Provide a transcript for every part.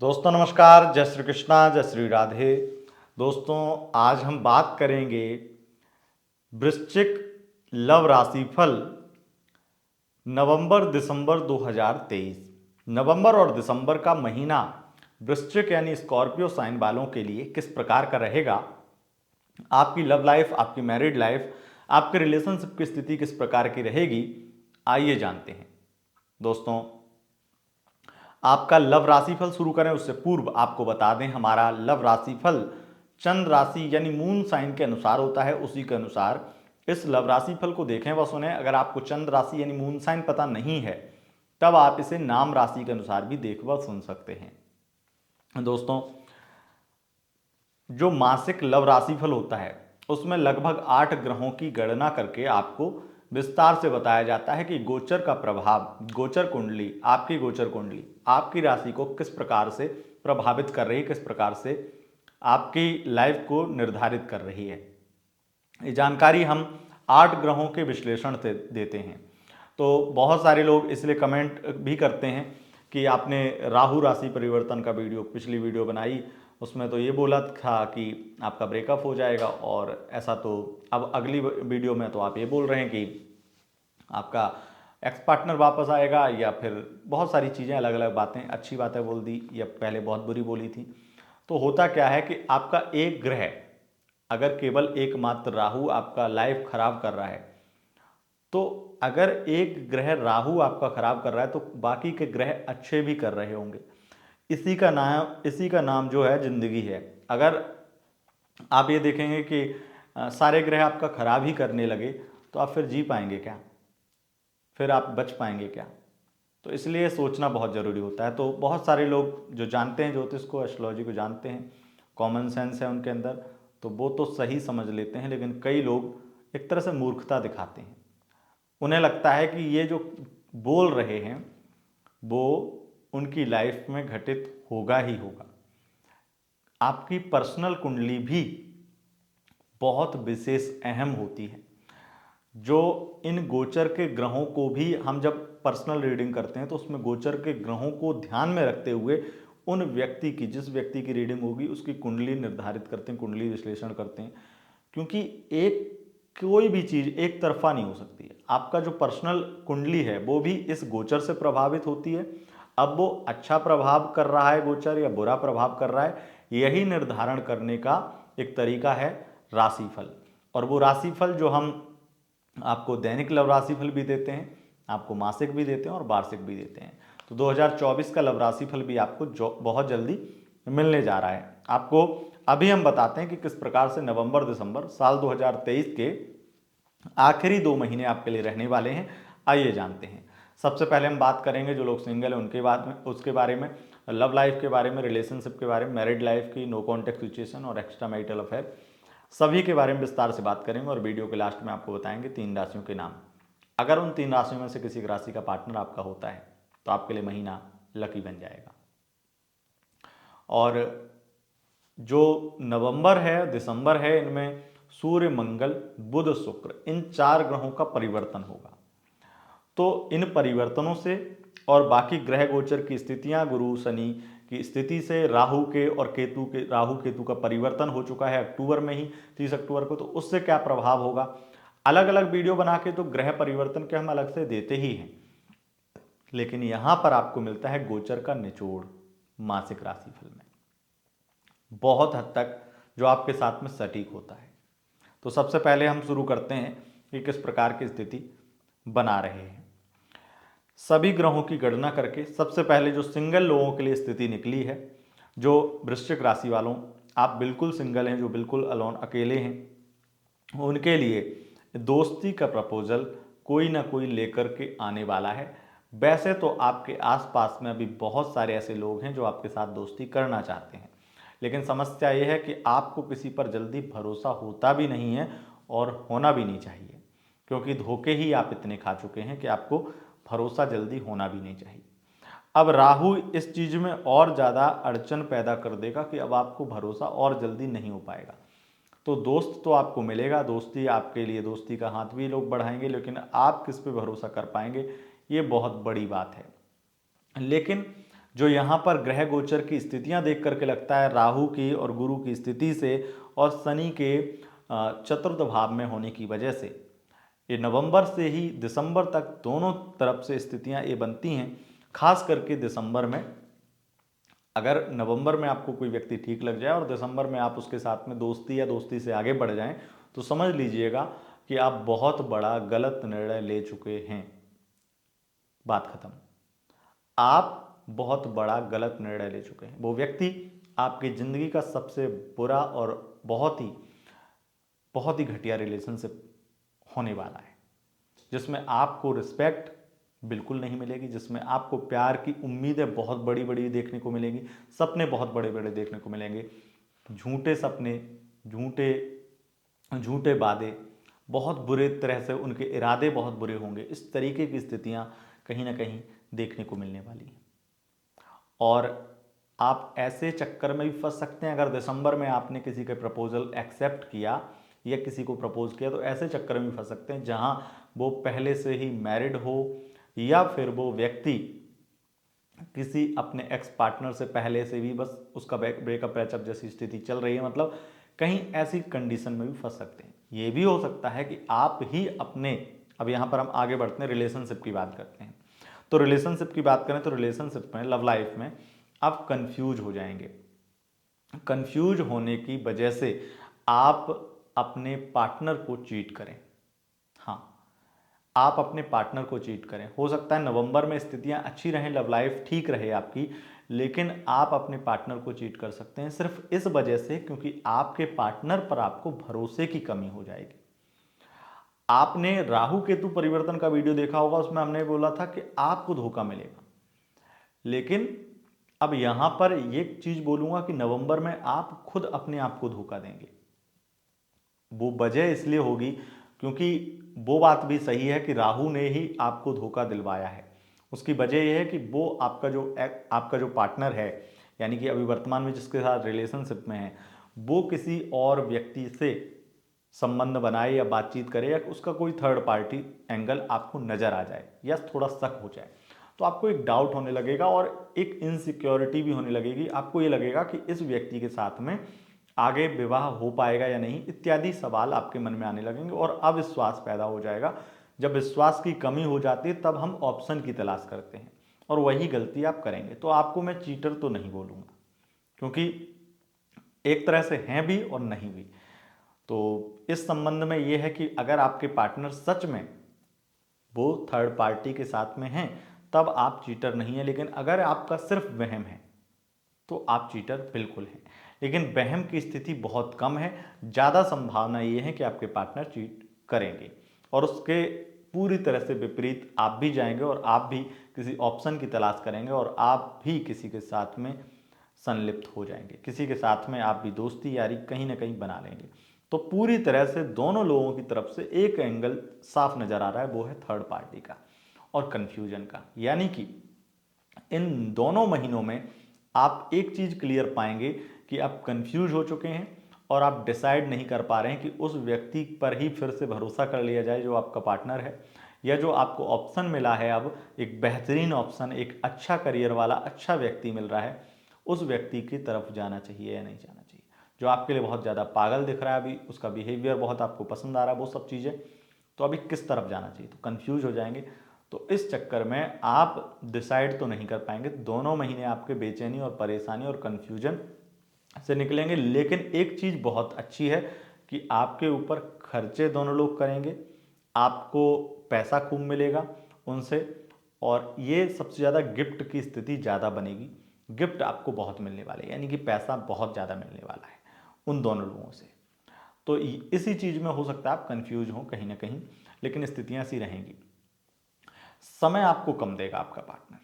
दोस्तों नमस्कार, जय श्री कृष्णा, जय श्री राधे। दोस्तों आज हम बात करेंगे वृश्चिक लव राशिफल नवंबर दिसंबर 2023। नवंबर और दिसंबर का महीना वृश्चिक यानी स्कॉर्पियो साइन वालों के लिए किस प्रकार का रहेगा, आपकी लव लाइफ, आपकी मैरिड लाइफ, आपके रिलेशनशिप की स्थिति किस प्रकार की रहेगी, आइए जानते हैं। दोस्तों आपका लव राशिफल शुरू करें उससे पूर्व आपको बता दें हमारा लव राशिफल चंद्र राशि यानी मून साइन के अनुसार होता है। उसी के अनुसार इस लव राशिफल को देखें व सुने। अगर आपको चंद्र राशि यानी मून साइन पता नहीं है तब आप इसे नाम राशि के अनुसार भी देख व सुन सकते हैं। दोस्तों जो मासिक लव राशिफल होता है उसमें लगभग 8 ग्रहों की गणना करके आपको विस्तार से बताया जाता है कि गोचर का प्रभाव, गोचर कुंडली, आपकी गोचर कुंडली आपकी राशि को किस प्रकार से प्रभावित कर रही है, किस प्रकार से आपकी लाइफ को निर्धारित कर रही है। ये जानकारी हम 8 ग्रहों के विश्लेषण से देते हैं। तो बहुत सारे लोग इसलिए कमेंट भी करते हैं कि आपने राहु राशि परिवर्तन का पिछली वीडियो बनाई, उसमें तो ये बोला था कि आपका ब्रेकअप हो जाएगा, और ऐसा तो अब अगली वीडियो में तो आप ये बोल रहे हैं कि आपका एक्स पार्टनर वापस आएगा, या फिर बहुत सारी चीज़ें, अलग अलग बातें, अच्छी बातें बोल दी या पहले बहुत बुरी बोली थी। तो होता क्या है कि आपका एक ग्रह, अगर केवल एकमात्र राहु आपका लाइफ खराब कर रहा है, तो अगर एक ग्रह राहु आपका खराब कर रहा है तो बाकी के ग्रह अच्छे भी कर रहे होंगे। इसी का नाम जो है जिंदगी है। अगर आप ये देखेंगे कि सारे ग्रह आपका खराब ही करने लगे तो आप फिर जी पाएंगे क्या, फिर आप बच पाएंगे क्या। तो इसलिए सोचना बहुत ज़रूरी होता है। तो बहुत सारे लोग जो जानते हैं ज्योतिष को, एस्ट्रोलॉजी को जानते हैं, कॉमन सेंस है उनके अंदर, तो वो तो सही समझ लेते हैं। लेकिन कई लोग एक तरह से मूर्खता दिखाते हैं। उन्हें लगता है कि ये जो बोल रहे हैं वो उनकी लाइफ में घटित होगा ही होगा। आपकी पर्सनल कुंडली भी बहुत विशेष अहम होती है। जो इन गोचर के ग्रहों को भी हम जब पर्सनल रीडिंग करते हैं तो उसमें गोचर के ग्रहों को ध्यान में रखते हुए उन व्यक्ति की, जिस व्यक्ति की रीडिंग होगी उसकी कुंडली निर्धारित करते हैं, कुंडली विश्लेषण करते हैं। क्योंकि एक कोई भी चीज़ एक तरफा नहीं हो सकती है। आपका जो पर्सनल कुंडली है वो भी इस गोचर से प्रभावित होती है। अब वो अच्छा प्रभाव कर रहा है गोचर या बुरा प्रभाव कर रहा है, यही निर्धारण करने का एक तरीका है राशिफल। और वो राशिफल जो हम आपको दैनिक लव राशिफल भी देते हैं, आपको मासिक भी देते हैं और वार्षिक भी देते हैं। तो 2024 का लव राशिफल भी आपको बहुत जल्दी मिलने जा रहा है। आपको अभी हम बताते हैं कि किस प्रकार से नवंबर दिसंबर साल 2023 के आखिरी 2 महीने आपके लिए रहने वाले हैं। आइए जानते हैं। सबसे पहले हम बात करेंगे जो लोग सिंगल हैं उनके बाद में, उसके बारे में, लव लाइफ के बारे में, रिलेशनशिप के बारे में, मैरिड लाइफ की, नो कॉन्टेक्ट सिचुएशन और एक्स्ट्रा मैरिटल अफेयर, सभी के बारे में विस्तार से बात करेंगे। और वीडियो के लास्ट में आपको बताएंगे 3 राशियों के नाम। अगर उन 3 राशियों में से किसी एक राशि का पार्टनर आपका होता है तो आपके लिए महीना लकी बन जाएगा। और जो नवंबर है, दिसंबर है, इनमें सूर्य, मंगल, बुध, शुक्र, इन 4 ग्रहों का परिवर्तन होगा। तो इन परिवर्तनों से और बाकी ग्रह गोचर की स्थितियां, गुरु शनि की स्थिति से, राहु केतु का परिवर्तन हो चुका है अक्टूबर में ही, 30 अक्टूबर को, तो उससे क्या प्रभाव होगा। अलग अलग वीडियो बना के तो ग्रह परिवर्तन के हम अलग से देते ही हैं, लेकिन यहां पर आपको मिलता है गोचर का निचोड़ मासिक राशिफल में, बहुत हद तक जो आपके साथ में सटीक होता है। तो सबसे पहले हम शुरू करते हैं कि किस प्रकार की स्थिति बना रहे हैं। सभी ग्रहों की गणना करके सबसे पहले जो सिंगल लोगों के लिए स्थिति निकली है, जो वृश्चिक राशि वालों, आप बिल्कुल सिंगल हैं, जो बिल्कुल अलोन, अकेले हैं, उनके लिए दोस्ती का प्रपोजल कोई ना कोई लेकर के आने वाला है। वैसे तो आपके आसपास में अभी बहुत सारे ऐसे लोग हैं जो आपके साथ दोस्ती करना चाहते हैं, लेकिन समस्या ये है कि आपको किसी पर जल्दी भरोसा होता भी नहीं है और होना भी नहीं चाहिए, क्योंकि धोखे ही आप इतने खा चुके हैं कि आपको भरोसा जल्दी होना भी नहीं चाहिए। अब राहु इस चीज़ में और ज़्यादा अड़चन पैदा कर देगा कि अब आपको भरोसा और जल्दी नहीं हो पाएगा। तो दोस्त तो आपको मिलेगा, दोस्ती आपके लिए, दोस्ती का हाथ भी लोग बढ़ाएंगे, लेकिन आप किस पे भरोसा कर पाएंगे, ये बहुत बड़ी बात है। लेकिन जो यहाँ पर ग्रह गोचर की स्थितियां देख करके लगता है राहु की और गुरु की स्थिति से और शनि के चतुर्थ भाव में होने की वजह से ये नवंबर से ही दिसंबर तक दोनों तरफ से स्थितियां ये बनती हैं। खास करके दिसंबर में, अगर नवंबर में आपको कोई व्यक्ति ठीक लग जाए और दिसंबर में आप उसके साथ में दोस्ती या दोस्ती से आगे बढ़ जाएं तो समझ लीजिएगा कि आप बहुत बड़ा गलत निर्णय ले चुके हैं। बात खत्म। आप बहुत बड़ा गलत निर्णय ले चुके हैं। वो व्यक्ति आपकी जिंदगी का सबसे बुरा और बहुत ही घटिया रिलेशनशिप होने वाला है, जिसमें आपको रिस्पेक्ट बिल्कुल नहीं मिलेगी, जिसमें आपको प्यार की उम्मीदें बहुत बड़ी बड़ी देखने को मिलेंगी, सपने बहुत बड़े बड़े देखने को मिलेंगे, झूठे सपने, झूठे झूठे वादे, बहुत बुरे तरह से उनके इरादे बहुत बुरे होंगे। इस तरीके की स्थितियां कहीं ना कहीं देखने को मिलने वाली हैं। और आप ऐसे चक्कर में भी फंस सकते हैं, अगर दिसंबर में आपने किसी का प्रपोजल एक्सेप्ट किया या किसी को प्रपोज किया तो ऐसे चक्कर में भी फंस सकते हैं जहां वो पहले से ही मैरिड हो या फिर वो व्यक्ति किसी अपने एक्स पार्टनर से पहले से भी बस उसका ब्रेकअप ब्रेकअप जैसी स्थिति चल रही है। मतलब कहीं ऐसी कंडीशन में भी फंस सकते हैं। ये भी हो सकता है कि आप ही अपने, अब यहाँ पर हम आगे बढ़ते हैं, रिलेशनशिप की बात करते हैं। तो रिलेशनशिप की बात करें तो रिलेशनशिप में, लव लाइफ में आप कंफ्यूज हो जाएंगे। कंफ्यूज होने की वजह से आप अपने पार्टनर को चीट करें। हाँ, आप अपने पार्टनर को चीट करें। हो सकता है नवंबर में स्थितियां अच्छी रहें, लव लाइफ ठीक रहे आपकी, लेकिन आप अपने पार्टनर को चीट कर सकते हैं सिर्फ इस वजह से क्योंकि आपके पार्टनर पर आपको भरोसे की कमी हो जाएगी। आपने राहु केतु परिवर्तन का वीडियो देखा होगा, उसमें हमने बोला था कि आपको धोखा मिलेगा, लेकिन अब यहां पर ये चीज बोलूंगा कि नवंबर में आप खुद अपने आप को धोखा देंगे। वो वजह इसलिए होगी क्योंकि वो बात भी सही है कि राहु ने ही आपको धोखा दिलवाया है। उसकी वजह यह है कि वो आपका जो पार्टनर है, यानी कि अभी वर्तमान में जिसके साथ रिलेशनशिप में है, वो किसी और व्यक्ति से संबंध बनाए या बातचीत करे या उसका कोई थर्ड पार्टी एंगल आपको नजर आ जाए या थोड़ा शक हो जाए, तो आपको एक डाउट होने लगेगा और एक इनसिक्योरिटी भी होने लगेगी। आपको ये लगेगा कि इस व्यक्ति के साथ में आगे विवाह हो पाएगा या नहीं, इत्यादि सवाल आपके मन में आने लगेंगे और अविश्वास पैदा हो जाएगा। जब विश्वास की कमी हो जाती है तब हम ऑप्शन की तलाश करते हैं और वही गलती आप करेंगे। तो आपको मैं चीटर तो नहीं बोलूँगा, क्योंकि एक तरह से हैं भी और नहीं भी। तो इस संबंध में यह है कि अगर आपके पार्टनर सच में वो थर्ड पार्टी के साथ में हैं तब आप चीटर नहीं है, लेकिन अगर आपका सिर्फ वहम है तो आप चीटर बिल्कुल हैं। लेकिन वहम की स्थिति बहुत कम है, ज़्यादा संभावना ये है कि आपके पार्टनर चीट करेंगे और उसके पूरी तरह से विपरीत आप भी जाएंगे और आप भी किसी ऑप्शन की तलाश करेंगे और आप भी किसी के साथ में संलिप्त हो जाएंगे, किसी के साथ में आप भी दोस्ती यारी कहीं ना कहीं बना लेंगे। तो पूरी तरह से दोनों लोगों की तरफ से एक एंगल साफ नजर आ रहा है, वो है थर्ड पार्टी का और कंफ्यूजन का। यानी कि इन दोनों महीनों में आप एक चीज क्लियर पाएंगे कि आप कंफ्यूज हो चुके हैं और आप डिसाइड नहीं कर पा रहे हैं कि उस व्यक्ति पर ही फिर से भरोसा कर लिया जाए जो आपका पार्टनर है, या जो आपको ऑप्शन मिला है अब एक बेहतरीन ऑप्शन, एक अच्छा करियर वाला अच्छा व्यक्ति मिल रहा है, उस व्यक्ति की तरफ जाना चाहिए या नहीं जाना चाहिए। जो आपके लिए बहुत ज़्यादा पागल दिख रहा है अभी, उसका बिहेवियर बहुत आपको पसंद आ रहा है, वो सब चीज़ें, तो अभी किस तरफ जाना चाहिए, तो कंफ्यूज हो जाएंगे। तो इस चक्कर में आप डिसाइड तो नहीं कर पाएंगे। दोनों महीने आपके बेचैनी और परेशानी और कन्फ्यूजन से निकलेंगे। लेकिन एक चीज़ बहुत अच्छी है कि आपके ऊपर खर्चे दोनों लोग करेंगे, आपको पैसा खूब मिलेगा उनसे, और ये सबसे ज़्यादा गिफ्ट की स्थिति ज़्यादा बनेगी। गिफ्ट आपको बहुत मिलने वाले, यानी कि पैसा बहुत ज़्यादा मिलने वाला है उन दोनों लोगों से। तो इसी चीज़ में हो सकता है आप कंफ्यूज हों कहीं ना कहीं, लेकिन स्थितियाँ ऐसी रहेंगी। समय आपको कम देगा आपका पार्टनर,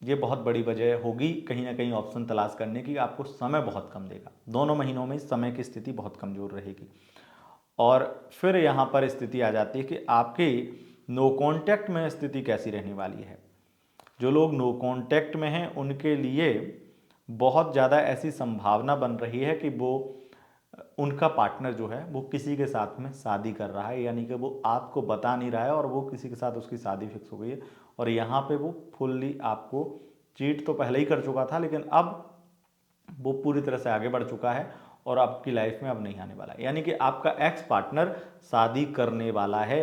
ये बहुत बड़ी वजह होगी कहीं ना कहीं ऑप्शन तलाश करने की। आपको समय बहुत कम देगा, दोनों महीनों में समय की स्थिति बहुत कमज़ोर रहेगी। और फिर यहाँ पर स्थिति आ जाती है कि आपकी नो कांटेक्ट में स्थिति कैसी रहने वाली है। जो लोग नो कांटेक्ट में हैं उनके लिए बहुत ज़्यादा ऐसी संभावना बन रही है कि वो उनका पार्टनर जो है वो किसी के साथ में शादी कर रहा है, यानी कि वो आपको बता नहीं रहा है और वो किसी के साथ उसकी शादी फिक्स हो गई है और यहाँ पे वो फुल्ली आपको चीट तो पहले ही कर चुका था, लेकिन अब वो पूरी तरह से आगे बढ़ चुका है और आपकी लाइफ में अब नहीं आने वाला है। यानी कि आपका एक्स पार्टनर शादी करने वाला है।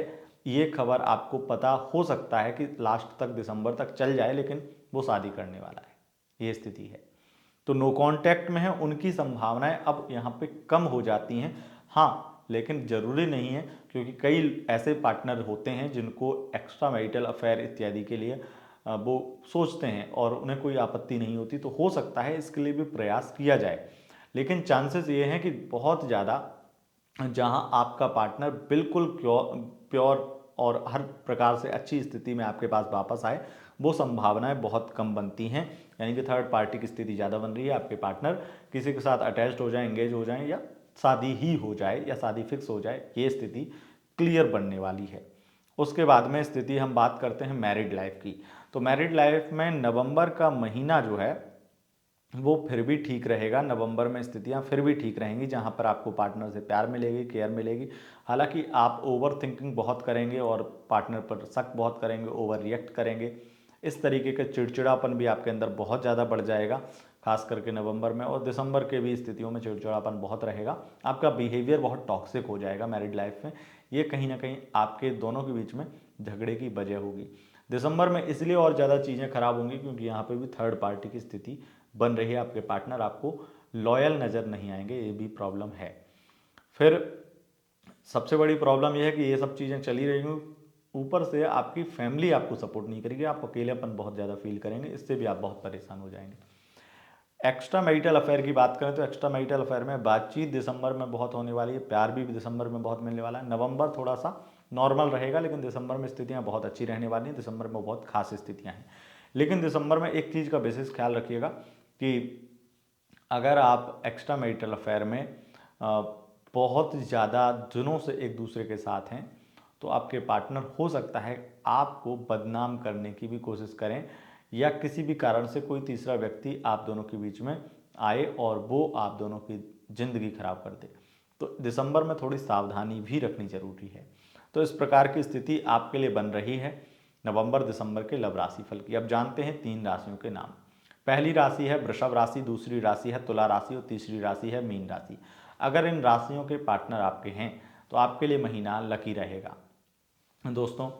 ये खबर आपको पता हो सकता है कि लास्ट तक, दिसंबर तक चल जाए, लेकिन वो शादी करने वाला है, ये स्थिति है। तो नो कांटेक्ट में है, उनकी संभावनाएं अब यहाँ पे कम हो जाती हैं। हाँ, लेकिन ज़रूरी नहीं है, क्योंकि कई ऐसे पार्टनर होते हैं जिनको एक्स्ट्रा मैरिटल अफेयर इत्यादि के लिए वो सोचते हैं और उन्हें कोई आपत्ति नहीं होती, तो हो सकता है इसके लिए भी प्रयास किया जाए। लेकिन चांसेस ये हैं कि बहुत ज़्यादा, जहां आपका पार्टनर बिल्कुल प्योर और हर प्रकार से अच्छी स्थिति में आपके पास वापस आए, वो संभावनाएं बहुत कम बनती हैं। यानी कि थर्ड पार्टी की स्थिति ज़्यादा बन रही है, आपके पार्टनर किसी के साथ अटैच्ड हो जाए, एंगेज हो जाए, या शादी ही हो जाए, या शादी फिक्स हो जाए, ये स्थिति क्लियर बनने वाली है। उसके बाद में स्थिति हम बात करते हैं मैरिड लाइफ की। तो मैरिड लाइफ में नवंबर का महीना जो है वो फिर भी ठीक रहेगा। नवंबर में स्थितियां फिर भी ठीक रहेंगी, जहां पर आपको पार्टनर से प्यार मिलेगी, केयर मिलेगी। हालांकि आप ओवर थिंकिंग बहुत करेंगे और पार्टनर पर शक बहुत करेंगे, ओवर रिएक्ट करेंगे। इस तरीके का चिड़चिड़ापन भी आपके अंदर बहुत ज़्यादा बढ़ जाएगा, खास करके नवंबर में। और दिसंबर के भी स्थितियों में चिड़चिड़ापन बहुत रहेगा। आपका बिहेवियर बहुत टॉक्सिक हो जाएगा मैरिड लाइफ में। ये कहीं ना कहीं आपके दोनों के बीच में झगड़े की वजह होगी। दिसंबर में इसलिए और ज़्यादा चीज़ें खराब होंगी क्योंकि यहाँ पे भी थर्ड पार्टी की स्थिति बन रही है। आपके पार्टनर आपको लॉयल नज़र नहीं आएंगे, ये भी प्रॉब्लम है। फिर सबसे बड़ी प्रॉब्लम यह है कि ये सब चीज़ें चली रही हूँ, ऊपर से आपकी फैमिली आपको सपोर्ट नहीं करेगी, आप अकेलेपन बहुत ज़्यादा फील करेंगे, इससे भी आप बहुत परेशान हो जाएंगे। एक्स्ट्रा मैरिटल अफेयर की बात करें तो एक्स्ट्रा मैरिटल अफेयर में बातचीत दिसंबर में बहुत होने वाली है, प्यार भी दिसंबर में बहुत मिलने वाला है। नवंबर थोड़ा सा नॉर्मल रहेगा, लेकिन दिसंबर में स्थितियां बहुत अच्छी रहने वाली हैं। दिसंबर में बहुत खास स्थितियां हैं। लेकिन दिसंबर में एक चीज़ का विशेष ख्याल रखिएगा कि अगर आप एक्स्ट्रा मैरिटल अफेयर में बहुत ज़्यादा दिनों से एक दूसरे के साथ हैं, तो आपके पार्टनर हो सकता है आपको बदनाम करने की भी कोशिश करें, या किसी भी कारण से कोई तीसरा व्यक्ति आप दोनों के बीच में आए और वो आप दोनों की ज़िंदगी खराब कर दे। तो दिसंबर में थोड़ी सावधानी भी रखनी जरूरी है। तो इस प्रकार की स्थिति आपके लिए बन रही है नवंबर दिसंबर के लव राशिफल की। अब जानते हैं 3 राशियों के नाम। पहली राशि है वृषभ राशि, दूसरी राशि है तुला राशि और तीसरी राशि है मीन राशि। अगर इन राशियों के पार्टनर आपके हैं तो आपके लिए महीना लकी रहेगा। दोस्तों,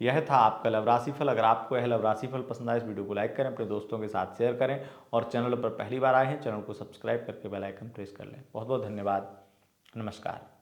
यह था आपका लव राशिफल। अगर आपको यह लव राशिफल पसंद आए, इस वीडियो को लाइक करें, अपने दोस्तों के साथ शेयर करें, और चैनल पर पहली बार आए हैं चैनल को सब्सक्राइब करके बेल आइकन प्रेस कर लें। बहुत बहुत धन्यवाद। नमस्कार।